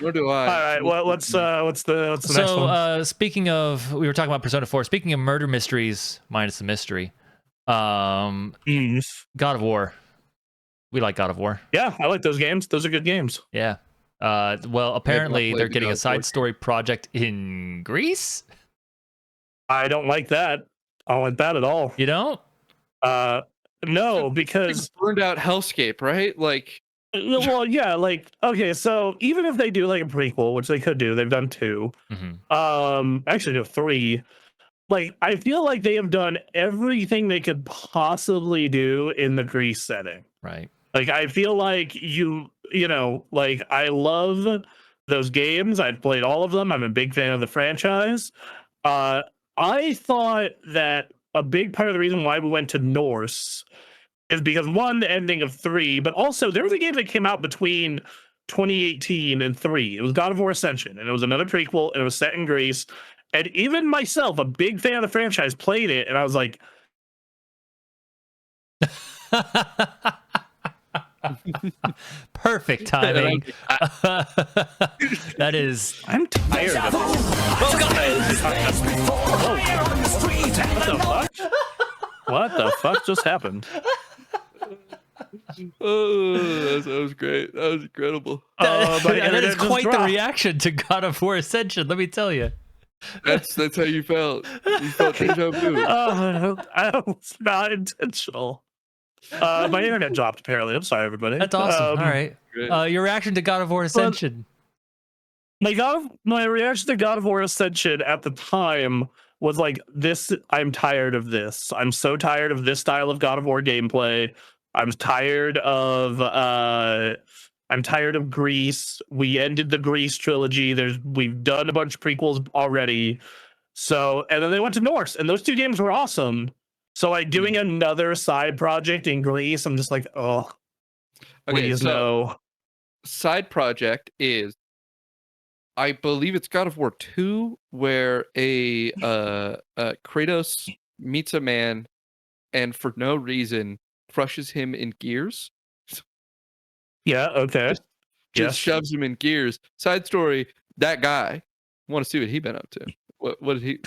Nor do I. All right. Well, what's the next one? Speaking of, we were talking about Persona 4. Speaking of murder mysteries minus the mystery, God of War. We like God of War. Yeah, I like those games. Those are good games. Yeah. Well, apparently they're getting a God of War side story project in Greece. I don't like that. I don't like that at all. You don't? No, because burned out hellscape, right? Like, well, yeah, like okay, so even if they do like a prequel, which they could do, they've done 2. Actually no 3. Like I feel like they have done everything they could possibly do in the Greece setting. Right. Like I feel like you know, like I love those games. I've played all of them. I'm a big fan of the franchise. I thought that a big part of the reason why we went to Norse is because one, the ending of 3, but also there was a game that came out between 2018 and 3. It was God of War Ascension, and it was another prequel, and it was set in Greece. And even myself, a big fan of the franchise, played it, and I was like, perfect timing. That is. I'm tired of it. What the fuck just happened? Oh, that was great. That was incredible. That is quite the reaction to God of War Ascension, let me tell you. That's how you felt. You felt deja vu. That was not intentional. My internet dropped, apparently. I'm sorry, everybody. That's awesome. All right. Your reaction to God of War Ascension. My reaction to God of War Ascension at the time was like, this, I'm tired of this. I'm so tired of this style of God of War gameplay. I'm tired of Greece. We ended the Greece trilogy. We've done a bunch of prequels already. So, and then they went to Norse, and those 2 games were awesome. So, like doing another side project in Greece, I'm just like, oh, please no. Side project is, I believe it's God of War 2, where a Kratos meets a man, and for no reason crushes him in gears. Yeah. Okay. Just shoves him in gears. Side story: that guy. I want to see what he been up to. What did he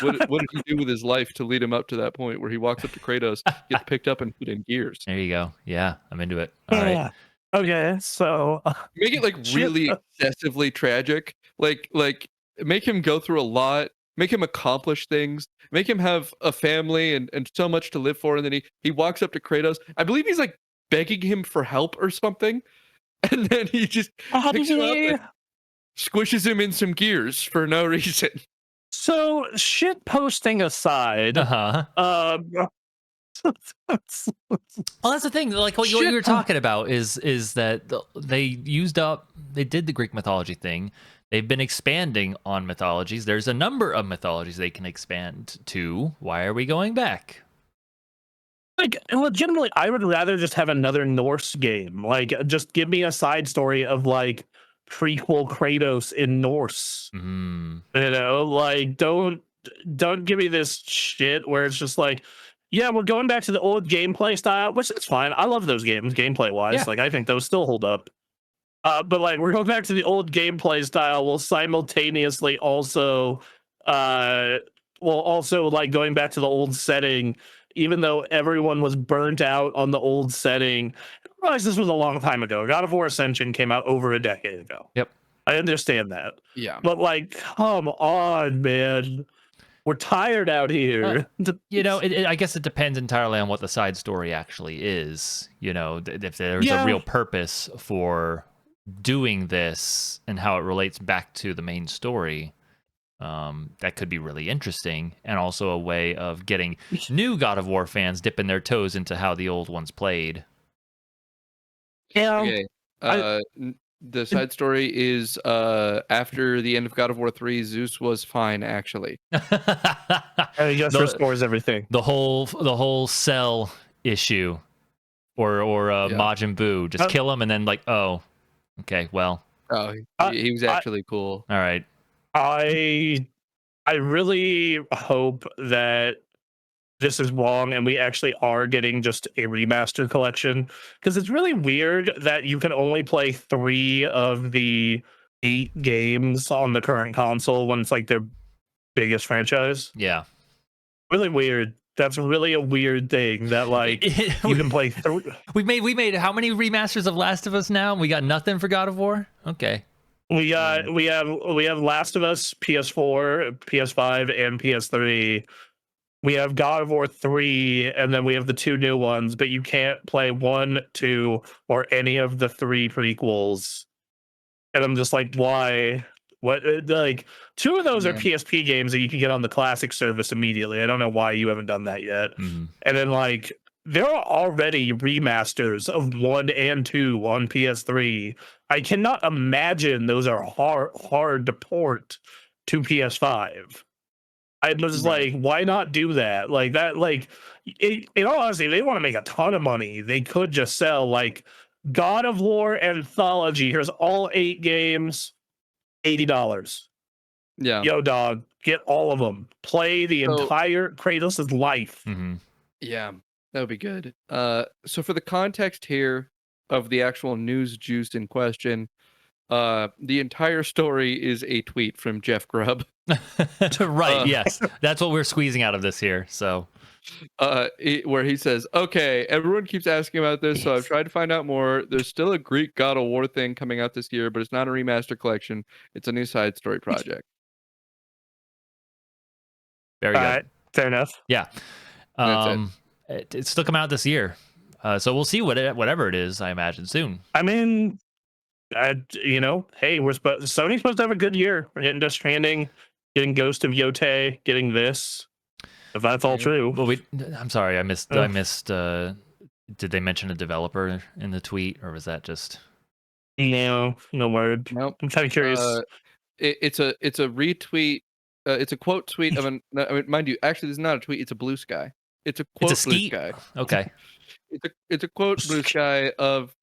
do with his life to lead him up to that point where he walks up to Kratos, gets picked up and put in gears? There you go. Yeah, I'm into it. All right. Okay, so make it like really excessively tragic. Like make him go through a lot. Make him accomplish things. Make him have a family and so much to live for. And then he walks up to Kratos. I believe he's like begging him for help or something. And then he just picks him up and squishes him in some gears for no reason. So shit posting aside, well, that's the thing. Like what you were talking about is that they did the Greek mythology thing. They've been expanding on mythologies. There's a number of mythologies they can expand to. Why are we going back? Like, legitimately, I would rather just have another Norse game. Like, just give me a side story of like prequel Kratos in Norse. You know, like don't give me this shit where it's just like, yeah, we're going back to the old gameplay style, which is fine. I love those games gameplay wise. Yeah. Like, I think those still hold up. But like, we're going back to the old gameplay style while simultaneously also, like going back to the old setting, even though everyone was burnt out on the old setting. I realize this was a long time ago. God of War Ascension came out over a decade ago. Yep. I understand that. Yeah. But like, come on, man. We're tired out here. You know, I guess it depends entirely on what the side story actually is. You know, if there's a real purpose for doing this and how it relates back to the main story, that could be really interesting, and also a way of getting new God of War fans dipping their toes into how the old ones played. Yeah. Okay. The side story is after the end of God of War 3, Zeus was fine, actually. He just restores everything. The whole cell issue, or Majin Buu, just kill him and then like, oh, okay, well. Oh, he was actually cool. All right. I really hope that this is wrong and we actually are getting just a remastered collection, because it's really weird that you can only play 3 of the 8 games on the current console when it's like their biggest franchise. Yeah. Really weird. That's really a weird thing that like you can play we made how many remasters of Last of Us now? We got nothing for God of War? Okay. we have Last of Us PS4, PS5, and PS3. We have God of War 3, and then we have the 2 new ones, but you can't play 1, 2, or any of the 3 prequels. And I'm just like, why? What? Like, 2 of those are PSP games that you can get on the classic service immediately. I don't know why you haven't done that yet. Mm-hmm. And then, like, there are already remasters of 1 and 2 on PS3. I cannot imagine those are hard to port to PS5. I was like, why not do that? Like that, like, in all honesty, they want to make a ton of money. They could just sell like God of War Anthology. Here's all 8 games, $80. Yeah. Yo, dog, get all of them. Play the entire Kratos' life. Mm-hmm. Yeah, that would be good. So for the context here of the actual news juice in question, the entire story is a tweet from Jeff Grubb. Right, yes. That's what we're squeezing out of this here. So where he says, okay, everyone keeps asking about this, so I've tried to find out more. There's still a Greek God of War thing coming out this year, but it's not a remaster collection. It's a new side story project. Very good. Right, fair enough. Yeah. It's still coming out this year. So we'll see whatever it is, I imagine, soon. I mean, you know, hey, Sony's supposed to have a good year. We're getting Death Stranding, getting Ghost of Yotei, getting this. If that's all true. Well, I'm sorry, I missed. Did they mention a developer in the tweet, or was that just? No word. Nope. I'm kind of curious. It's a retweet. It's a quote tweet of an. I mean, mind you, actually, this is not a tweet. It's a Blue Sky. It's a quote It's a Blue Sky. Okay. It's a quote Blue Sky of.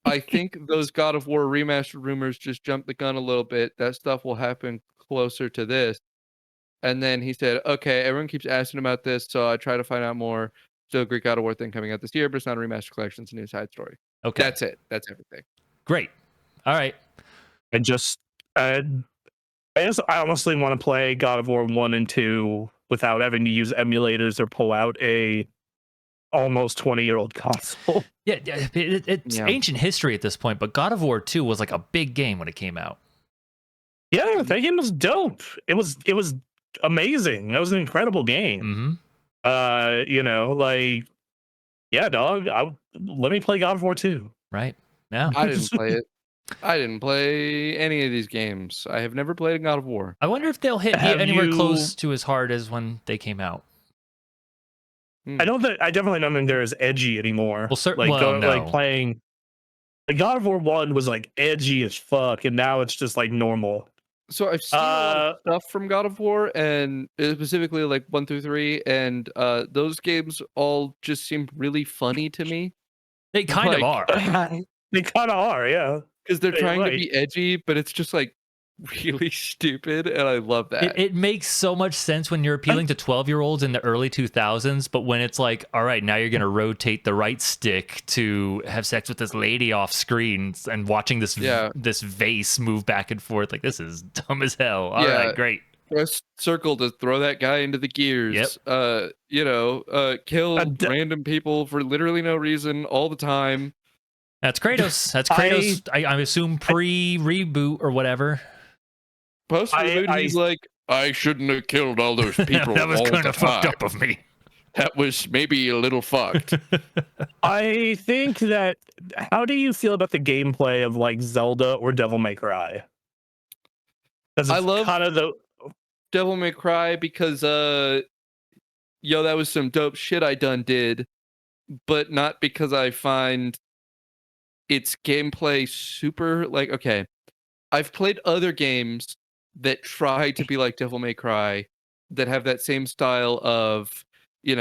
I think those God of War remastered rumors just jumped the gun a little bit. That stuff will happen closer to this. And then he said, okay, everyone keeps asking about this, so I try to find out more. Still a Greek God of War thing coming out this year, but it's not a remaster collection. It's a new side story. Okay. That's it. That's everything. Great. All right. I honestly want to play God of War 1 and 2 without having to use emulators or pull out a almost 20-year-old console. Yeah, it's ancient history at this point, but God of War 2 was like a big game when it came out. Yeah, that game was dope. It was amazing. That was an incredible game. Mm-hmm. You know, like, yeah, dog. Let me play God of War 2. Right. Yeah. I didn't play it. I didn't play any of these games. I have never played God of War. I wonder if they'll hit anywhere close to as hard as when they came out. I definitely don't think they're as edgy anymore. Well, certainly, no. Like playing. Like God of War 1 was like edgy as fuck, and now it's just like normal. So I've seen a lot of stuff from God of War, and specifically like 1 through 3, and those games all just seem really funny to me. They kind of are. They kind of are, yeah. Because they're trying to be edgy, but it's just like really stupid, and I love that. It makes so much sense when you're appealing to 12-year-olds in the early 2000s, but when it's like, all right, now you're going to rotate the right stick to have sex with this lady off screen and watching this vase move back and forth, like, this is dumb as hell. All right, great. Press circle to throw that guy into the gears. Yep. Kill random people for literally no reason all the time. That's Kratos. That's Kratos. I assume pre-reboot or whatever. He's like, I shouldn't have killed all those people. That was kind of fucked up of me. That was maybe a little fucked. I think that. How do you feel about the gameplay of like Zelda or Devil May Cry? I love kind of the Devil May Cry because that was some dope shit I did, but not because I find its gameplay super like, okay, I've played other games that try to be like Devil May Cry, that have that same style of, beat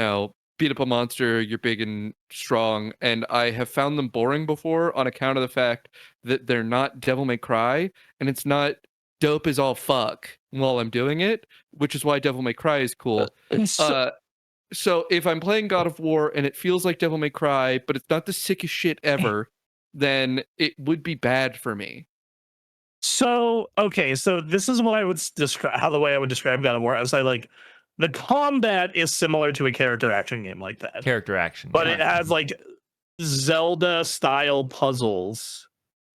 up a monster, you're big and strong, and I have found them boring before on account of the fact that they're not Devil May Cry, and it's not dope as all fuck while I'm doing it, which is why Devil May Cry is cool. so if I'm playing God of War and it feels like Devil May Cry, but it's not the sickest shit ever, then it would be bad for me. So okay, so this is what I would describe. How the way I would describe God of War, I would say like the combat is similar to a character action game like that, Character action, but yeah. it has like Zelda style puzzles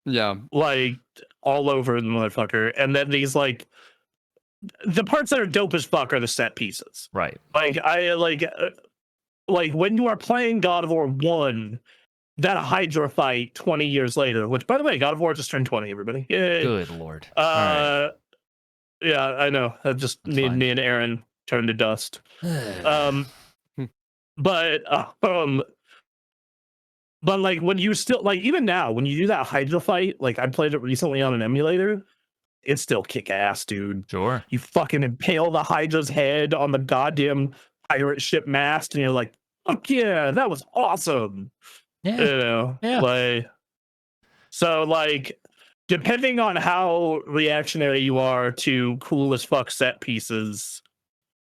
Yeah. like all over the motherfucker, and then these like the parts that are dope as fuck are the set pieces. Right. Like like when you are playing God of War 1, that Hydra fight 20 years later, which by the way, God of War just turned 20, everybody. Yay. Good lord. All right. Yeah, I know. Just That's me fine. and Aaron turned to dust. But but like when you still like even now when you do that Hydra fight, like I played it recently on an emulator, it's still kick ass, dude. Sure. You fucking impale the Hydra's head on the goddamn pirate ship mast, and you're like, fuck yeah, that was awesome. Yeah. You know, Yeah. like so like depending on how reactionary you are to cool as fuck set pieces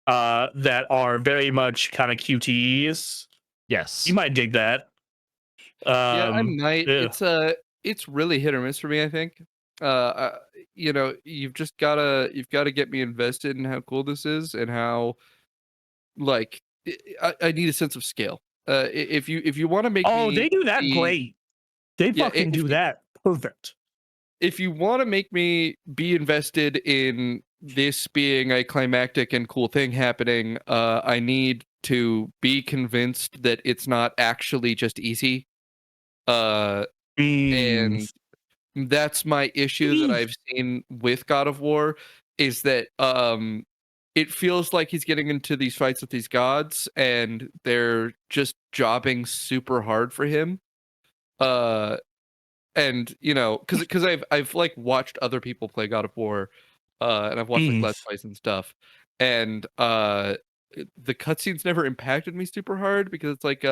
that are very much kind of QTEs, Yes. you might dig that. Yeah, I might. Yeah. It's really hit or miss for me, I think. You know, you've gotta get me invested in how cool this is and how like I need a sense of scale. If you want to make Oh, me they do that be, great. They yeah, fucking do that perfect. if you want to make me be invested in this being a climactic and cool thing happening, I need to be convinced that it's not actually just easy. And that's my issue that I've seen with God of War is that it feels like he's getting into these fights with these gods and they're just jobbing super hard for him. And you know, because I've like watched other people play God of War, and I've watched like Let's Plays and stuff, and the cutscenes never impacted me super hard because it's like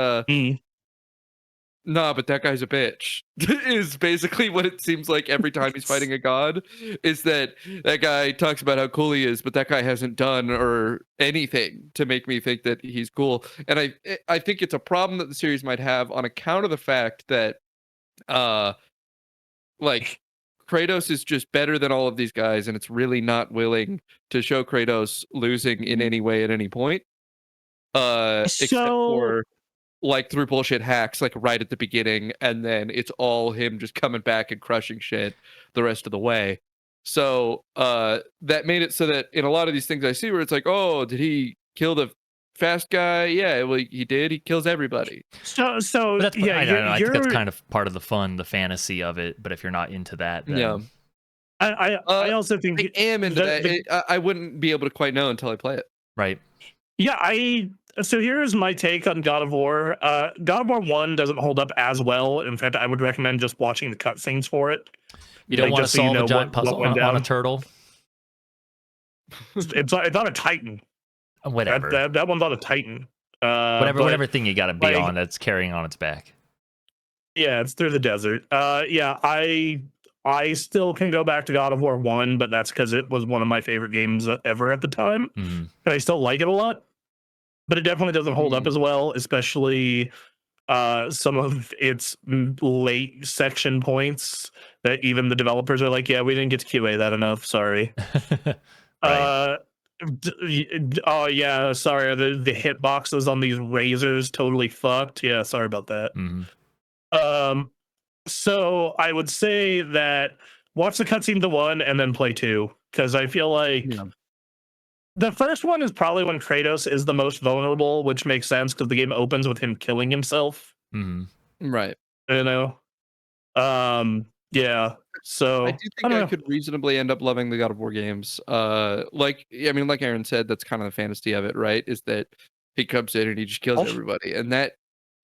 nah, but that guy's a bitch is basically what it seems like every time he's fighting a god, is that that guy talks about how cool he is, but that guy hasn't done or anything to make me think that he's cool. And I think it's a problem that the series might have on account of the fact that like Kratos is just better than all of these guys, and it's really not willing to show Kratos losing in any way at any point. Except for like through bullshit hacks, like right at the beginning, and then it's all him just coming back and crushing shit the rest of the way. So that made it so that in a lot of these things I see where it's like, oh, did he kill the fast guy? Yeah, well, he did. He kills everybody. So But that's, yeah, I don't know. I think that's kind of part of the fun, the fantasy of it. But if you're not into that, then Yeah. I also think I am into that. I wouldn't be able to quite know until I play it. right. yeah, so here's my take on God of War. God of War 1 doesn't hold up as well. In fact, I would recommend just watching the cutscenes for it. You don't Like, want to just so you solve know a giant what puzzle went on a down. turtle. It's on a Titan. Whatever. That one's on a Titan. Whatever thing you got to be like, on that's carrying on its back. Yeah, it's through the desert. Yeah, I still can go back to God of War 1, but that's because it was one of my favorite games ever at the time. Mhm. And I still like it a lot. But it definitely doesn't hold up as well, especially some of its late section points that even the developers are like, yeah, we didn't get to QA that enough. Sorry. Right. Oh yeah, sorry. The hitboxes on these razors totally fucked. Yeah, sorry about that. Mhm. So I would say that watch the cutscene to 1 and then play 2, because I feel like the first one is probably when Kratos is the most vulnerable, which makes sense because the game opens with him killing himself. Mhm. Right. You know? Yeah. So I do think I could reasonably end up loving the God of War games. Like I mean, like Aaron said, that's kind of the fantasy of it, right? Is that he comes in and he just kills everybody, and that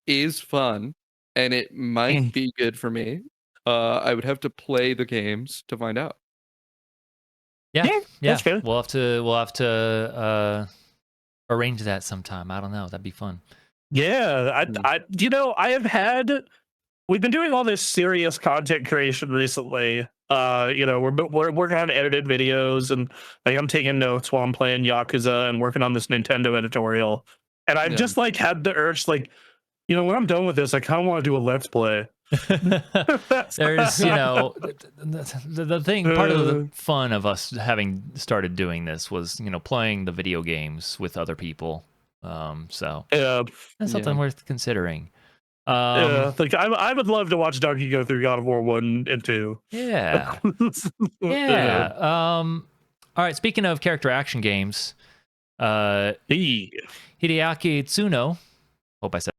is fun, and it might be good for me. I would have to play the games to find out. Yeah. That's fair. We'll have to arrange that sometime. I don't know. That'd be fun. Yeah, we've been doing all this serious content creation recently. We're working on edited videos, and like I'm taking notes while I'm playing Yakuza and working on this Nintendo editorial. and I've just like had the urge, like, you know, when I'm done with this, I kind of want to do a let's play. There's, you know, the thing, part of the fun of us having started doing this was, you know, playing the video games with other people. So that's something worth considering. Like I would love to watch Donkey go through God of War 1 and 2. Yeah. All right. Speaking of character action games, Hideaki Tsuno, hope I said